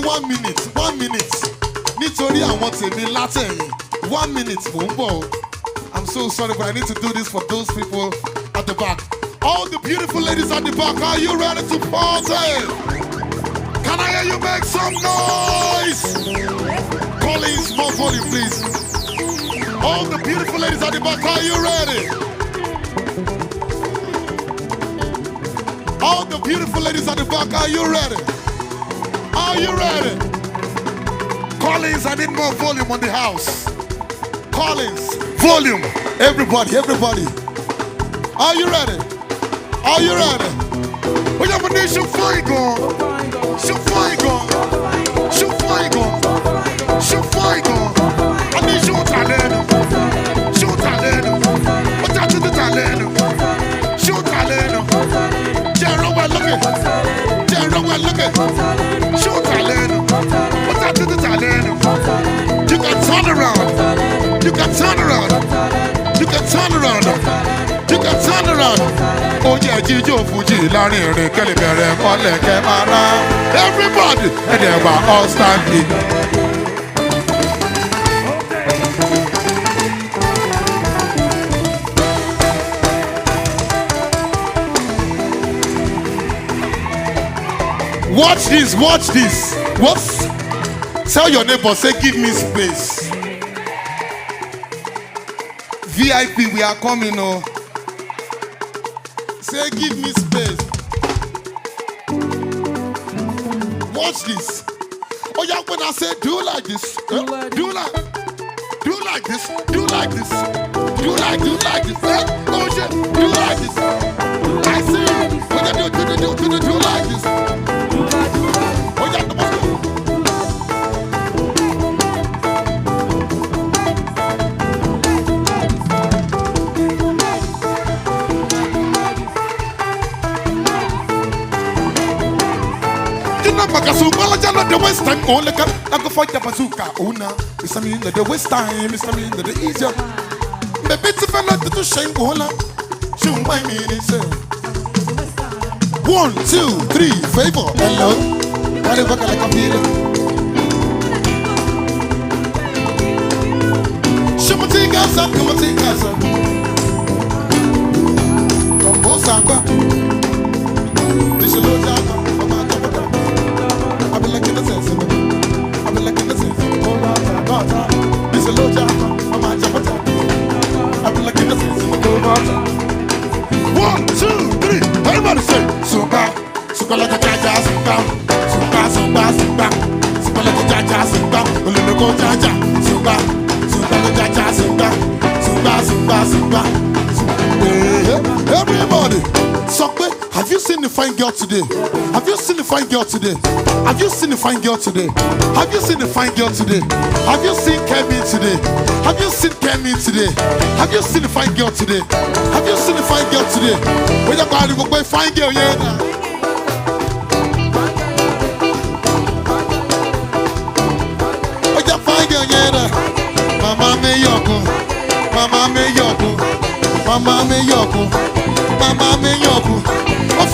1 minute. Nítorí àwọn tèmi látẹ̀yìn. 1 minute mò ń bọ̀. I'm so sorry, but I need to do this for those people at the back. All the beautiful ladies at the back, are you ready to party? Can I hear you make some noise? Collins, more volume, please. All the beautiful ladies at the back, are you ready? All the beautiful ladies at the back, are you ready? Are you ready? Collins, I need more volume on the house. Collins, volume. Everybody. Are you ready? Are you ready? We have a nation flying on. I need show talent. What that to the talent? Show talent. Jerry, look it. Show talent. What that to the talent? You can turn around. Oh yeah, Jijo Fuji, Larry, Kelly, Mole, Kemara. Everybody, and they were all standing. Watch this. What? Tell your neighbor, say, give me space. VIP, we are coming, oh. Say, give me space. Watch this. Oh, yeah, when I say do like this, do like this. Oh, shit, do like this. I see. When I do like this. Oh, yeah, come on. The waste time only can I go fight the bazooka. Oh no, Mr. Mean the waste time, Mr. Mean the easier. The bits of a lot to shame Ola. Shoot my meaning, sir. 1, 2, 3, favor. Hello. What if I like a feeling? Shamatingas up, come on, take us up. From Bosaka. This is Lord Java. I've been looking at this. This is Lord Java. I'm a Java. I've been looking at this. 1, 2, 3. Everybody say, Suka like a jaja, Suka like a jaja, Suka. Go jaja, Suka like a jaja, Suka. Everybody, Suka. Have you seen the fine girl today? Have you seen Kemi today? Have you seen Kemi today? Have you seen the fine girl today? When you call you go fine girl, yeah. Oh, you fine girl, yeah. Mama me yoko.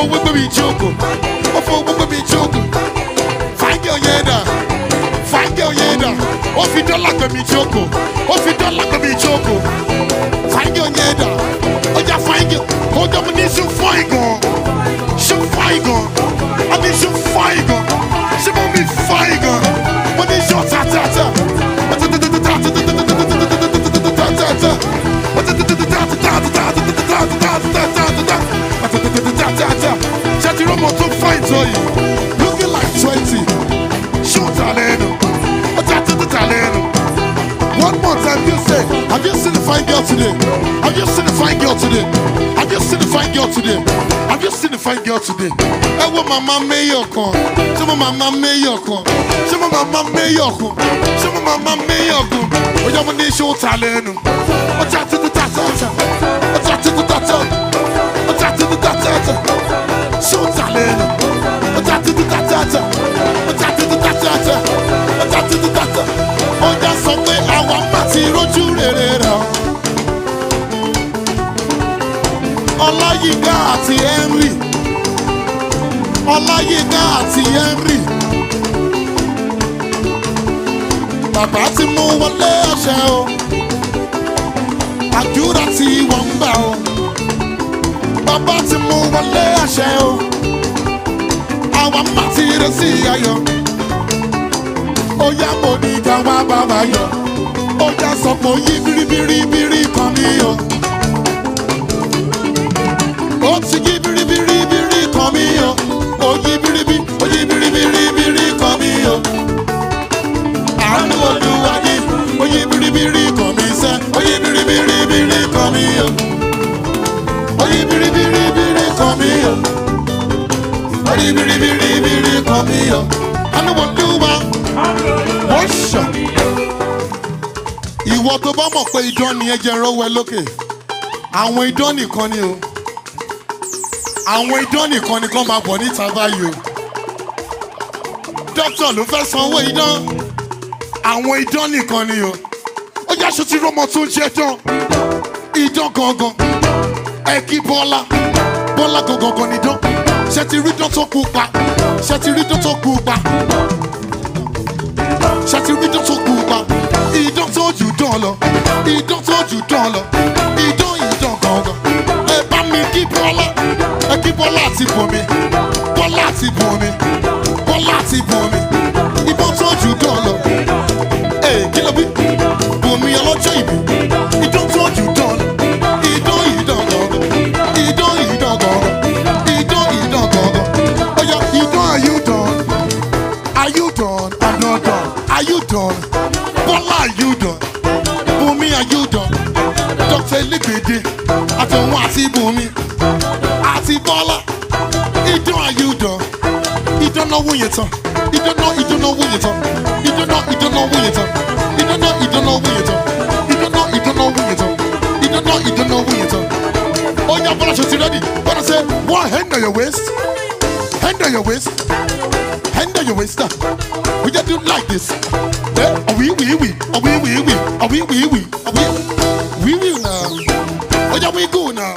Oh, we be joking. Fine girl, yeah. Oh, if you don't like me, choco. Fine girl, yeah. Oh, yeah, fine girl. Oh, you need some fine girl. I need some fine girl. She want me fine girl. What is your ta-ta-ta? Looking like 20. Shoot talent. One more time, you say, have you seen the fine girl today? I want my mama yoko. Some of my mama yoko. Oh, you want to show talent. What's that to the tata? Show talent. What's that to the tata? Oh, that's something I want to roju rere. Ọláyínká àti Henry. bàbá ti mú wọlé àṣẹ o àdúrà tí wọ́n ń gbà o bàbá ti mú wọlé àṣẹ o àwọn má ti rẹ̀ sí ayọ̀ ó yá mo ní ká wá bàbá yọ ó já sọ pé yí biribiribiri kan mi o ó ti yí biribiribiri kan mi o ó yí biribiribiri kan mi o àánú Olúwa ní ó yí biribiri kan mi sẹ́ ó yí biribiribiri kan mi o ó yí biribiribiri kan mi o ó yí biribiribiri kan mi o àánú Olúwa ó ṣàn. Ìwọ tó bá mọ̀ pé idán ni ẹ jẹ́ rọ́wọ́ ẹ lókè àwọn idán nìkan ni o àwọn idán nìkan ni kàn máa bọ̀ níta báyìí o dókítà ló fẹ́ sanwó idán àwọn idán nìkan ni o ó yá aṣọ tí rọmọ tó ń ṣe dán idán gangan ẹ kí Bọ́lá gangan nìdán ṣe ti rí dán tó kú pa ṣe ti rí dán tó kú pa ṣe ti rí dán tó kú pa idán tó jù dán lọ idán tó jù dán lọ idán gangan ẹ bá mi kí Bọ́lá ẹ kí Bọ́lá àti bòmí Bọ́lá àti bòmí Bọ́lá àti bòmí ìbọn tó jù dán lọ ee kí ló bí bòmí ọlọ́jọ́ ìbí idán tó jù dán lọ idán gangan idán gangan oya idán are you done I'm not done are you done Bọ́lá are you done bòmí are you done Dr. Elegbede àtọ̀hún àti bòmí àti Bọ́lá idán are you done idán náà wò yẹn tán idán náà wò yẹn tán idán náà wò yẹn tán idán náà wò yẹn tán idán náà wò yẹn tán idán náà wò yẹn tán ó yá Bọ́lá ṣe ti ready Bọ́lá say one hand on your waist hand on your waist hand on your waist we just do like this we now ó yá we go now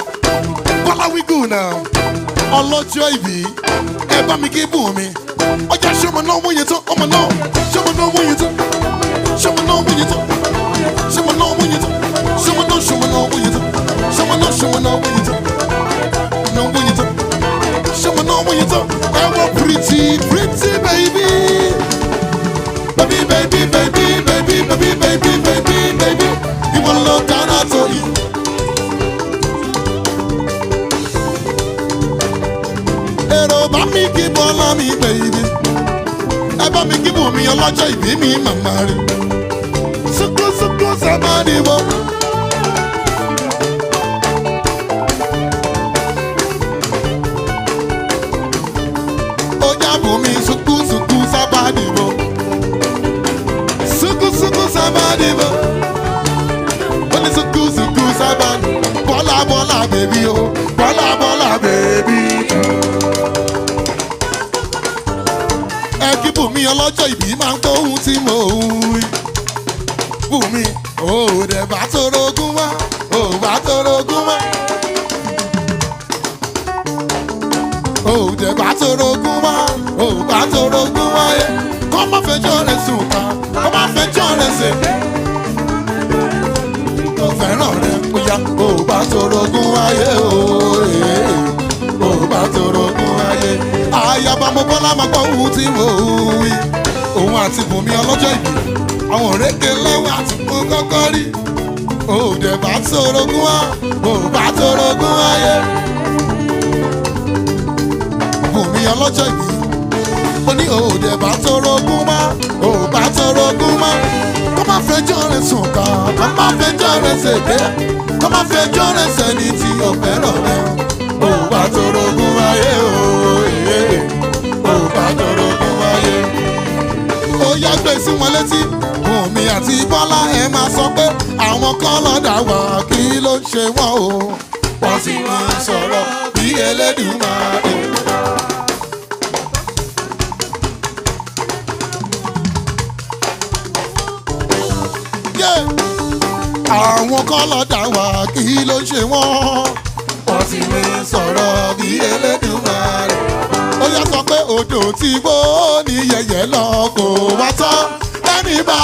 Bọ́lá we go now ọlọ́jọ́ ìbí ẹ bá mi kí bùnmi ọjà ṣọmọ náà wọ́n yẹn tán ọmọ náà ṣọmọ náà wọ́n yẹn tán ṣọmọ náà wọ́n yẹn tán ṣọmọ náà wọ́n yẹn tán ṣọmọ náà wọ́n yẹn tán ṣọmọ náà wọ́n yẹn tán náà wọ́n yẹn tán ṣọmọ náà wọ́n yẹn tán ẹ wọ pretty baby ìwọ lọ dáná tó yìí. Bá mi kí Bọ́lá mi baby ẹ bá mi kí Bùnmi ọlọ́jọ́ ìbí mi màmá rí sùkú sábà dìbò. Ó yá Bùnmi sùkú sábà dìbò sùkú sábà dìbò ó ní sùkú sábà Bọ́lá baby o Bọ́lá baby. Kí Bùnmi ọlọ́jọ́ ìbí máa ń gbóhùn tí mo wí. Bùnmi ò dẹ̀ bá torogún wá ò bá torogún wá. Ò dẹ̀ bá torogún wá ò bá torogún wá yẹ. Kọ́ má fẹjọ́ rẹ̀ sùn ká kọ́ má fẹjọ́ rẹ̀ sè. Mo fẹ́ràn rẹ̀ bóyá ò bá torogún wáyé ò bá torogún wáyé. Àyàbá mo Bọ́lá máa gbọ́ ohun tí mo wí. Òun àti Bùnmi ọlọ́jọ́ ìbí àwọn òrékè lẹ́wọ̀ àti mo kọ́kọ́ rí. Òde bá torogún wá bá torogún wáyé. Bùnmi ọlọ́jọ́ ìbí ó ní òde bá torogún wá bá torogún wá. Kọ́ máa fẹjọ́ rẹ̀ sùn ká kọ́ máa fẹjọ́ rẹ̀ ṣèké kọ́ máa fẹjọ́ rẹ̀ sẹ́ni tí ò fẹ́ràn rẹ̀ bá torogún wáyé bá torogún wáyé. Ó yá gbé sí wọn létí Bùnmi àti Bọ́lá ẹ máa sọ pé àwọn kan lọ́dà wá kí ló ń ṣe wọ́n o wọ́n sì máa ń sọ̀rọ̀ bí Elédùmarè. Àwọn kan lọ́dà wá kí ló ń ṣe wọ́n wọ́n sì máa ń sọ̀rọ̀ bí Elédùmarè. Ó yá sọ pé odò tí gbó ní yẹ̀yẹ́ lọ kò wá tán ẹni bá.